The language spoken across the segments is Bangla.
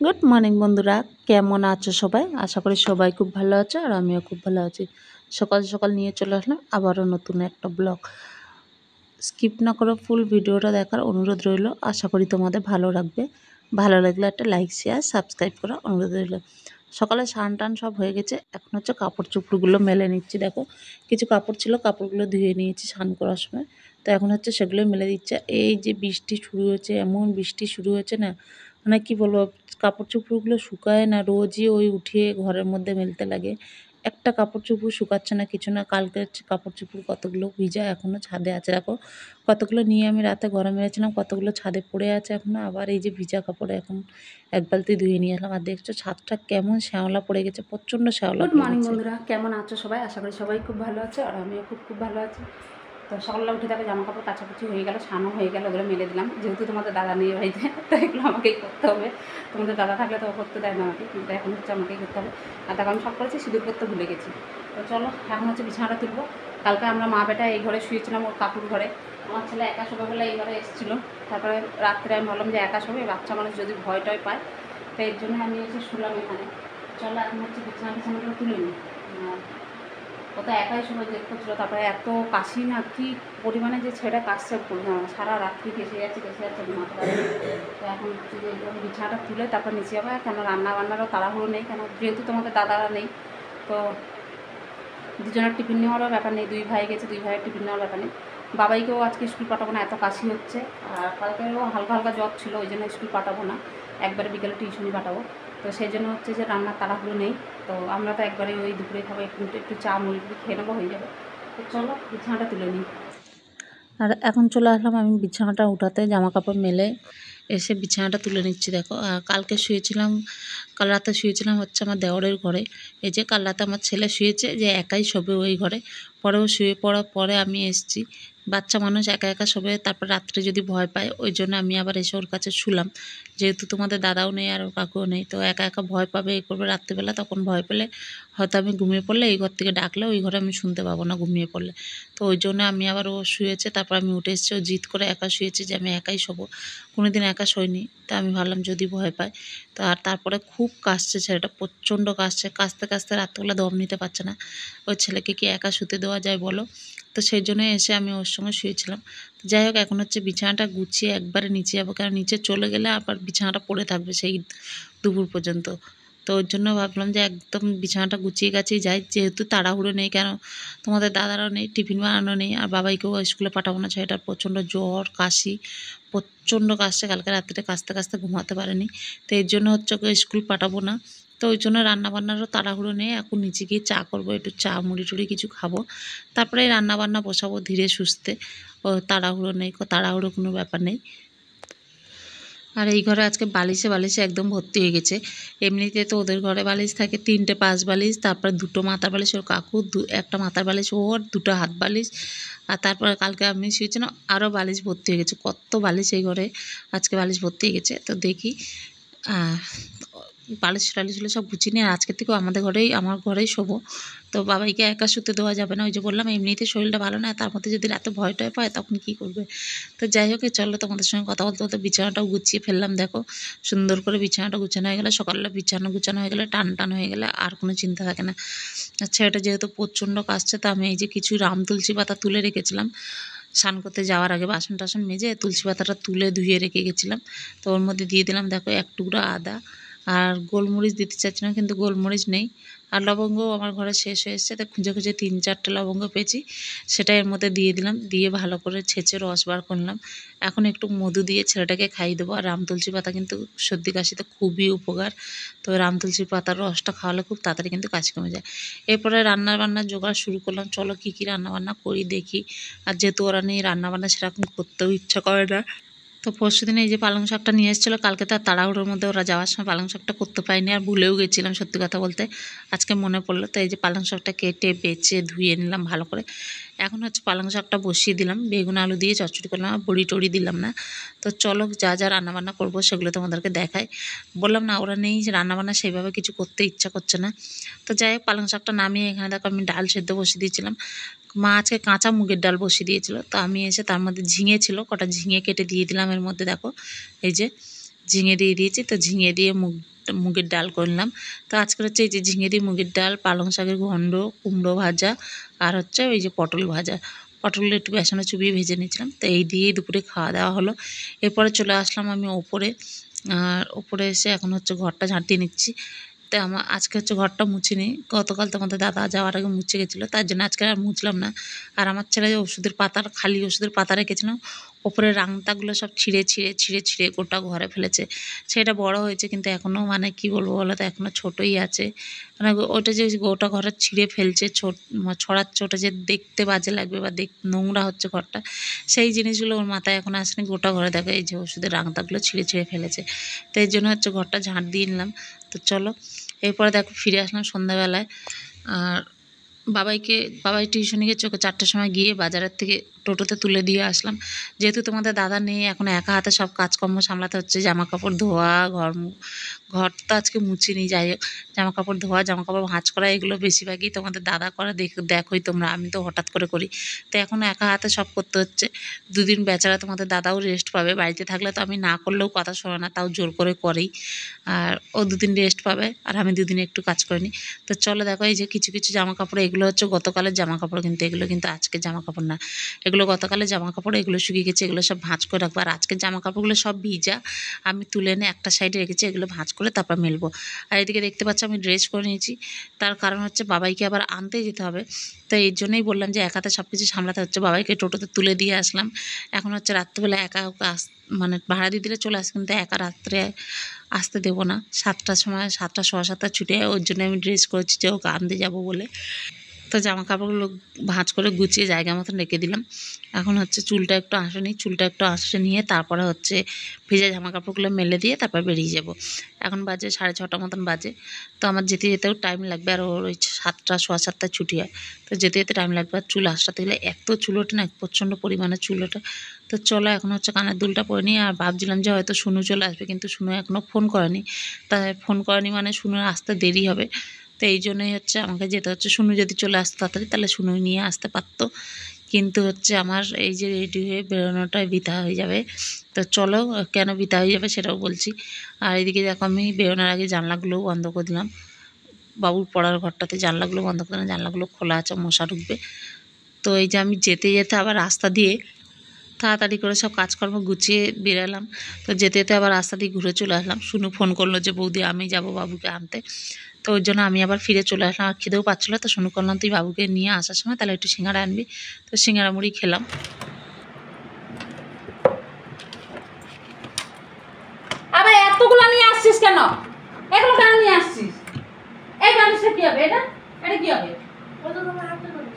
গুড মর্নিং বন্ধুরা, কেমন আছো সবাই? আশা করি সবাই খুব ভালো আছো আর আমিও খুব ভালো আছি। সকাল সকাল নিয়ে চলে আসলাম আবারও নতুন একটা ব্লগ। স্কিপ না করে ফুল ভিডিওটা দেখার অনুরোধ রইল। আশা করি তোমাদের ভালো লাগবে। ভালো লাগলে একটা লাইক শেয়ার সাবস্ক্রাইব করার অনুরোধ রইল। সকালে স্নান টান সব হয়ে গেছে, এখন হচ্ছে কাপড় চোপড়গুলো মেলে নিচ্ছি। দেখো কিছু কাপড় ছিল, কাপড়গুলো ধুয়ে নিয়েছি স্নান করার সময়, তো এখন হচ্ছে সেগুলো মেলে দিচ্ছে। এই যে বৃষ্টি শুরু হয়েছে, এমন বৃষ্টি শুরু হয়েছে না, মানে কি বলবো, কাপড় চোপড়গুলো শুকায় না, রোজই ওই উঠিয়ে ঘরের মধ্যে মেলতে লাগে। একটা কাপড় চোপড় শুকাচ্ছে না, কিছু না। কালকে কাপড় চোপড় কতগুলো ভিজা এখনও ছাদে আছে। দেখো কতগুলো নিয়ে আমি রাতে গরম মেরেছিলাম, কতগুলো ছাদে পড়ে আছে এখনও। আবার এই যে ভিজা কাপড় এখন এক বালতি ধুয়ে নিয়ে আসলাম। আর দেখছো ছাদটা কেমন শ্যাওলা পড়ে গেছে, প্রচণ্ড শ্যাওলা গুড পড়ে মর্নিং গেছে। বন্ধুরা, কেমন আছো সবাই? আশা করি সবাই খুব ভালো আছে আর আমিও খুব ভালো আছি। তো সকালবেলা উঠে দেখো জামা কাপড় কাছাকাছি হয়ে গেল, স্নানও হয়ে গেল, ওগুলো মেলে দিলাম। যেহেতু তোমাদের দাদা নেই বাড়িতে, তো এগুলো আমাকেই করতে হবে। তোমাদের দাদা থাকলে তো করতে দেয় না আমাকে, কিন্তু এখন হচ্ছে আমাকেই করতে হবে। আর দেখো আমি সব করেছি, সিঁদুর করতে ভুলে গেছি। তো চলো এখন হচ্ছে বিছানাটা তুলবো। কালকে আমরা মা বেটা এই ঘরে শুয়েছিলাম, ওর কাকুর ঘরে। আমার ছেলে একা শোবে বলে এই ঘরে এসেছিলো। তারপরে রাত্রে আমি ভাবলাম যে একা শোবে, বাচ্চা মানুষ যদি ভয় টয় পায়, তো এর জন্য আমি এসে শুলাম এখানে। চলো এখন হচ্ছে বিছানাগুলো তুলে নিই। ও তো একাই সময় দেখতে ছিল, তারপরে এত কাশি না, কি পরিমাণে যে ছেড়ে কাশছে বলবো না, সারা রাত্রি কেসে যাচ্ছে মাথা ব্যথা। তো এখন হচ্ছে যে বিছানাটা তুলে তারপর নিচে যাবে, কেন রান্না বান্নারও তাড়াহুড়ো নেই, কেন যেহেতু তোমাদের দাদারা নেই। তো দুজনের টিফিন নেওয়ারও ব্যাপার নেই, দুই ভাই গেছে, দুই ভাইয়ের টিফিন নেওয়ার ব্যাপার নেই। বাবাইকেও আজকে স্কুল পাঠাবো না, এত কাশি হচ্ছে। আর কালকেও হালকা হালকা জ্বর ছিল, ওই জন্য স্কুল পাঠাবো না, একবারে বিকেলে টিউশনি পাঠাবো। তো সেই জন্য হচ্ছে যে রান্নার তাড়াহুড়ো নেই। তো আমরা তো একবারে ওই দুপুরে খাবো, একটু চা মুড়ি খেয়ে নেবো, হয়ে যাবে। তো চলো বিছানাটা তুলে নিই। আর এখন চলে আসলাম আমি বিছানাটা উঠাতে, জামা কাপড় মেলে এসে বিছানাটা তুলে নিচ্ছি। দেখো কালকে শুয়েছিলাম, কাল রাতে শুয়েছিলাম হচ্ছে আমার দেওরের ঘরে। এই যে কাল রাতে আমার ছেলে শুয়েছে, যে একাই শোবে ওই ঘরে। পরেও শুয়ে পড়ার পরে আমি এসেছি। বাচ্চা মানুষ একা একা শোবে, তারপর রাত্রে যদি ভয় পায়, ওই জন্য আমি আবার এসে ওর কাছে শুলাম। যেহেতু তোমাদের দাদাও নেই আর ওর কাকুও নেই, তো একা একা ভয় পাবে, এই করবে রাত্রিবেলা, তখন ভয় পেলে হয়তো আমি ঘুমিয়ে পড়লে এই ঘর থেকে ডাকলে ওই ঘরে আমি শুনতে পাবো না ঘুমিয়ে পড়লে। তো ওই জন্য আমি আবার, ও শুয়েছে তারপর আমি উঠে এসেছি, ও জিদ করে একা শুয়েছে যে আমি একাই শোবো। কোনোদিন একা শোয়নি, তা আমি ভাবলাম যদি ভয় পায়। তো আর তারপরে খুব কাশছে ছেলেটা, প্রচণ্ড কাশছে, কাশতে কাশতে রাত্রেবেলা দম নিতে পারছে না। ওই ছেলেকে কি একা শুতে দেওয়া যায় বলো? তো সেই জন্য এসে আমি ওর সঙ্গে শুয়েছিলাম। তো যাই হোক, এখন হচ্ছে বিছানাটা গুছিয়ে একবারে নিচে যাবো, কারণ নিচে চলে গেলে আবার বিছানাটা পড়ে থাকবে সেই দুপুর পর্যন্ত। তো ওর জন্য ভাবলাম যে একদম বিছানাটা গুছিয়ে গাছিয়ে যাই, যেহেতু তাড়াহুড়ো নেই, কেন তোমাদের দাদারাও নেই, টিফিন বানানো নেই, আর বাবাইকেও স্কুলে পাঠাবো না। ছেলেটার প্রচণ্ড জ্বর কাশি, প্রচণ্ড কাশছে, কালকে রাত্রে কাশতে কাশতে ঘুমাতে পারেনি। তো এর জন্য হচ্ছে ওকে স্কুল পাঠাবো না। তো ওই জন্য রান্নাবান্নারও তাড়াহুড়ো নেই, এখন নিচে গিয়ে চা করবো, একটু চা মুড়ি টুড়ি কিছু খাবো, তারপরে রান্নাবান্না বসাবো ধীরে সুস্থে। ও তাড়াহুড়ো নেই, তাড়াহুড়ো কোনো ব্যাপার নেই। আর এই ঘরে আজকে বালিশে বালিশে একদম ভর্তি হয়ে গেছে। এমনিতে তো ওদের ঘরে বালিশ থাকে 3টে 5 বালিশ, তারপর 2টো মাথার বালিশ ওর কাকু, একটা মাথার বালিশ ওর, 2টো হাত বালিশ। আর তারপরে কালকে আমি শুয়েছিলাম, আরও বালিশ ভর্তি হয়ে গেছে। কত বালিশ এই ঘরে, আজকে বালিশ ভর্তি হয়ে গেছে। তো দেখি বালিশ টালিশগুলো সব গুছিয়ে নিয়ে আজকে থেকেও আমার ঘরেই শোবো। তো বাবাইকে একা শুতে দেওয়া যাবে না, ওই যে বললাম এমনিতে শরীরটা ভালো না, তার মধ্যে যদি রাতে ভয় টয় পায় তখন কি করবে। তো যাই হোক, চলো তোমাদের সঙ্গে কথা বলতে বলতে বিছানাটাও গুছিয়ে ফেললাম। দেখো সুন্দর করে বিছানাটা গুছানো হয়ে গেলে, সকালবেলা বিছানা গুছানো হয়ে গেলে, টান টান হয়ে গেলে আর কোনো চিন্তা থাকে না। আচ্ছা, এটা যেহেতু প্রচণ্ড কাশছে, তো আমি এই যে কিছু রাম তুলসী পাতা তুলে রেখেছিলাম স্নান করতে যাওয়ার আগে, বাসন টাসন মেজে তুলসী পাতাটা তুলে ধুয়ে রেখে গেছিলাম। তো ওর মধ্যে দিয়ে দিলাম দেখো এক টুকরো আদা, আর গোলমরিচ দিতে চাচ্ছিলাম কিন্তু গোলমরিচ নেই। আর লবঙ্গও আমার ঘরে শেষ হয়ে এসেছে, তো খুঁজে খুঁজে 3-4টে লবঙ্গ পেয়েছি, সেটা এর মধ্যে দিয়ে দিলাম। দিয়ে ভালো করে ছেঁচে রস বার করলাম। এখন একটু মধু দিয়ে ছেলেটাকে খাইয়ে দেবো। আর রাম তুলসী পাতা কিন্তু সর্দি কাশিতে খুবই উপকার। তো রাম তুলসী পাতার রসটা খাওয়ালে খুব তাড়াতাড়ি কিন্তু কাশি কমে যায়। এরপরে রান্নাবান্নার জোগাড় শুরু করলাম। চলো কী কী রান্নাবান্না করি দেখি। আর যেহেতু ওরা নেই, রান্নাবান্না সেরকম করতেও ইচ্ছা করে না। তো পরশুদিন এই যে পালং শাকটা নিয়ে এসেছিলো, কালকে তার তাড়াহুড়োর মধ্যে ওরা যাওয়ার সময় পালং শাকটা করতে পারিনি, আর ভুলেও গেছিলাম সত্যি কথা বলতে। আজকে মনে পড়লো, তো এই যে পালং শাকটা কেটে বেছে ধুয়ে নিলাম ভালো করে। এখন হচ্ছে পালং শাকটা বসিয়ে দিলাম, বেগুন আলু দিয়ে চচ্চড়ি করলাম, আর বড়ি টড়ি দিলাম না। তো চলো যা যা রান্নাবান্না করবো সেগুলো তোমাদেরকে দেখাই। বললাম না ওরা নেই, যে রান্নাবান্না সেইভাবে কিছু করতে ইচ্ছা করছে না। তো যাই হোক, পালং শাকটা নামিয়ে এখানে দেখো আমি ডাল সেদ্ধ বসিয়ে দিয়েছিলাম। মা আজকে কাঁচা মুগের ডাল বসিয়ে দিয়েছিল, তো আমি এসে তার মধ্যে ঝিঙে ছিল, কটা ঝিঙে কেটে দিয়ে দিলাম এর মধ্যে। দেখো এই যে ঝিঙে দিয়ে দিয়েছি। তো ঝিঙে দিয়ে মুগের ডাল করলাম। তো আজকে হচ্ছে এই যে ঝিঙে দিয়ে মুগের ডাল, পালং শাকের ঘন্ট, কুমড়ো ভাজা, আর হচ্ছে ওই যে পটল ভাজা। পটলটা একটু বেসনে চুবিয়ে ভেজে নিয়েছিলাম। তো এই দিয়েই দুপুরে খাওয়া দাওয়া হলো। এরপরে চলে আসলাম আমি ওপরে। আর ওপরে এসে এখন হচ্ছে ঘরটা ঝাঁট দিয়ে নিচ্ছি। তো আমার আজকে হচ্ছে ঘরটা মুছিনি, গতকাল তোমাদের দাদা যাওয়ার আগে মুছে গেছিলো, তার জন্য আজকে আর মুছলাম না। আর আমার ছেলে ওষুধের পাতার খালি ওষুধের পাতা রেখেছিলাম, ওপরে রাংতাগুলো সব ছিঁড়ে ছিঁড়ে ছিঁড়ে ছিঁড়ে গোটা ঘরে ফেলেছে। সেটা বড় হয়েছে কিন্তু এখনও মানে কি বলবো বলো তো, এখনও ছোটোই আছে। মানে ওটা যে গোটা ঘরে ছিঁড়ে ফেলছে, ছড়াচ্ছে, ওটা যে দেখতে বাজে লাগবে বা নোংরা হচ্ছে ঘরটা, সেই জিনিসগুলো ওর মাথায় এখন আসেনি। গোটা ঘরে দেখো এই যে ওষুধের রাংতাগুলো ছিঁড়ে ছিঁড়ে ফেলেছে। তো এই জন্য হচ্ছে ঘরটা ঝাঁট দিয়ে নিলাম। তো চলো, এরপরে দেখো ফিরে আসলাম সন্ধ্যাবেলায়। আর বাবাই টিউশনে গেছে, ওকে 4টার সময় গিয়ে বাজারের থেকে টোটোতে তুলে দিয়ে আসলাম। যেহেতু তোমাদের দাদা নেই, এখন একা হাতে সব কাজকর্ম সামলাতে হচ্ছে। জামা কাপড় ধোয়া, ঘর তো আজকে মুছিনি, যাই হোক জামা কাপড় ধোয়া, জামা কাপড় ভাঁজ করা, এগুলো বেশিরভাগই তোমাদের দাদা করে, দেখোই তোমরা, আমি তো হঠাৎ করে করি। তো এখন একা হাতে সব করতে হচ্ছে। দুদিন বেচারা তোমাদের দাদাও রেস্ট পাবে, বাড়িতে থাকলে তো আমি না করলেও কথা শোনে না, তাও জোর করে করেই। আর ও দুদিন রেস্ট পাবে, আর আমি দুদিনে একটু কাজ করে নিই। তো চলো দেখো, এই যে কিছু কিছু জামা কাপড়, এগুলো হচ্ছে গতকালের জামা কাপড়, কিন্তু এগুলো কিন্তু আজকের জামা কাপড় না, এগুলো গতকালের জামা কাপড়। এগুলো শুকিয়ে গেছে, এগুলো সব ভাঁজ করে রাখবো। আর আজকের জামা কাপড়গুলো সব ভিজা, আমি তুলে এনে একটা সাইডে রেখেছি, এগুলো ভাঁজ করে তারপর মেলবো। আর এদিকে দেখতে পাচ্ছ আমি ড্রেস করে নিয়েছি, তার কারণ হচ্ছে বাবাইকে আবার আনতে যেতে হবে। তো এই জন্যই বললাম যে এক হাতে সব কিছু সামলাতে হচ্ছে। বাবাইকে টোটোতে তুলে দিয়ে আসলাম, এখন হচ্ছে রাত্রেবেলা একা ওকে মানে ভাড়া দিয়ে দিলে চলে আসে, কিন্তু একা রাত্রে আসতে দেবো না। 7টার সময়, 7টা, 7:15 ছুটে, ওর জন্য আমি ড্রেস করেছি যে ওকে আনতে যাবো বলে। তো জামা কাপড়গুলো ভাঁজ করে গুছিয়ে জায়গা মতন রেখে দিলাম। এখন হচ্ছে চুলটা একটু আসে নিয়ে তারপরে হচ্ছে ভেজা জামা কাপড়গুলো মেলে দিয়ে তারপর বেরিয়ে যাব। এখন বাজে 6:30 মতন বাজে। তো আমার যেতে যেতেও টাইম লাগবে, আর ওর ওই 7টা, 7:15 ছুটি হয়। তো যেতে যেতে টাইম লাগবে। আর চুল আসাতে গেলে এত চুল ওঠে না, প্রচণ্ড পরিমাণে চুল ওঠে। তো চলো এখন হচ্ছে কানের দুলটা পরে নিই। আর ভাবছিলাম যে হয়তো শুনু চলে আসবে, কিন্তু শুনু এখনও ফোন করেনি। তাই ফোন করেনি মানে শুনুর আসতে দেরি হবে। তো এই জন্যই হচ্ছে আমাকে যেতে হচ্ছে। শুনু যদি চলে আসতো তাড়াতাড়ি, তাহলে শুনু নিয়ে আসতে পারতো, কিন্তু হচ্ছে আমার এই যে রেডি হয়ে বেরোনোটাই বৃথা হয়ে যাবে। তো চলো, কেন বৃথা হয়ে যাবে সেটাও বলছি। আর এদিকে দেখো আমি বেরোনোর আগে জানলাগুলোও বন্ধ করে দিলাম। বাবুর পড়ার ঘরটাতে জানলাগুলো বন্ধ করে দিলাম, জানলাগুলো খোলা আছে, মশা ঢুকবে। তো এই যে আমি যেতে যেতে আবার রাস্তা দিয়ে তাড়াতাড়ি করে সব কাজকর্ম গুছিয়ে বেরালাম। তো যেতে যেতে আবার রাস্তা দিয়ে ঘুরে চলে আসলাম। শুনু ফোন করলো যে বৌদি আমি যাব বাবুকে আনতে। তো ওই জন্য আমি আবার ফিরে চলে আসলাম। আর খিদেও পাচ্ছিলো, তো শুনু করলাম তুই বাবুকে নিয়ে আসার সময় তাহলে একটু সিঙ্গাড়া আনবি। তো সিঙ্গাড়া মুড়ি খেলাম। আরে এতগুলো নিয়ে আসছিস কেন? এগুলো কেন নিয়ে আসছিস? এই মানুষের কি হবে এটা? এটা কি হবে?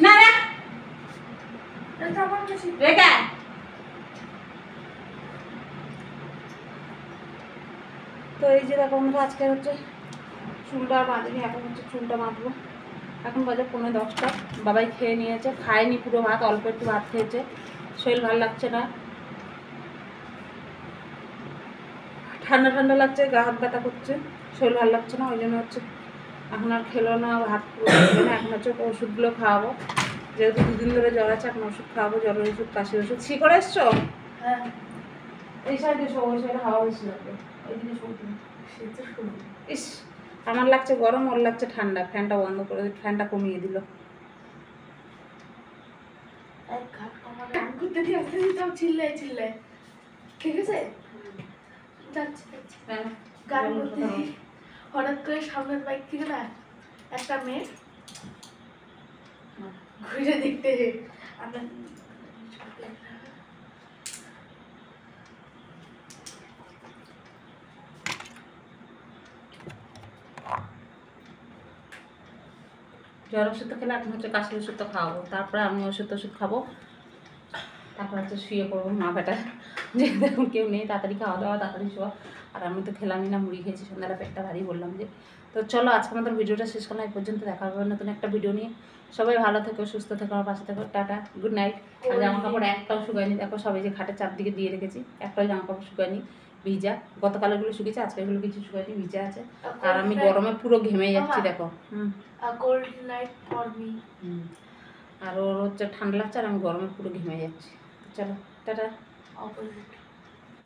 না রে, রেখে আয়। তো এই যে দেখো আমরা আজকে হচ্ছে চুলটা আর বাঁধিনি, এখন হচ্ছে চুলটা বাঁধবো। এখন বাজে 9:45। বাবাই খেয়ে নিয়েছে, খায়নি পুরো ভাত, অল্প একটু ভাত খেয়েছে। শরীর ভালো লাগছে না, ঠান্ডা ঠান্ডা লাগছে, গা হাত ব্যথা করছে, শরীর ভালো লাগছে না, ওই জন্য হচ্ছে এখন আর খেলো না, ভাত পুরো খেলো না। এখন হচ্ছে ওষুধগুলো খাওয়াবো, যেহেতু 2 দিন ধরে জ্বর আছে। এখন ওষুধ খাওয়াবো, জ্বরের ওষুধ, কাশির ওষুধ। ছি করে এসছো? হ্যাঁ, এই সাইডে শো, ওই সাইডে হাওয়া বেশি লাগবে, ওই দিকে শো। ইস, আমার লাগছে গরম, ওর লাগছে ঠান্ডা। ফ্যানটা বন্ধ করে, ফ্যানটা কমিয়ে দিল। গান করতে দিয়ে আসতে দিতাম, চিল্লাই চিল্লাই, ঠিক আছে? যাচ্ছি গান করতে দিয়ে হঠাৎ করে সামনের বাইক থেকে না একটা মেয়ে ঘুরে দেখতে আমরা জ্বর ওষুধ তো খেলে, এখন হচ্ছে কাশির ওষুধ তো খাওয়াবো, তারপরে আমি ওষুধ খাবো, তারপর হচ্ছে শুয়ে পড়বো। মা বেটা যেহেতু এখন কেউ নেই, তাড়াতাড়ি খাওয়া দাওয়া, তাড়াতাড়ি শোয়া। আর আমি তো খেলামই না, মুড়ি খেয়েছি সন্ধ্যাটা, পেটটা ভারী, বললাম যে। তো চলো আজকে আমাদের ভিডিওটা শেষ করলাম, এই পর্যন্ত। দেখা হবে নতুন একটা ভিডিও নিয়ে। সবাই ভালো থেকো, সুস্থ থেকো, আমার পাশে থেকো। Tata, good night. আর জামা কাপড় একটাও শুকায়নি, দেখো সবাই যে খাটের চারদিকে দিয়ে রেখেছি, একটাও জামা কাপড় শুকায়নি, ভিজা। গতকালগুলো শুকিয়েছে, আজকেরগুলো কিছু শুকায়নি, ভিজা আছে। আর আমি গরমে পুরো ঘেমে যাচ্ছি, দেখো। Gold night for me. আর ওর হচ্ছে ঠান্ডা লাগছে, আর আমি গরমে পুরো ঘেমে যাচ্ছি। চলো টাটা। অপোজিট।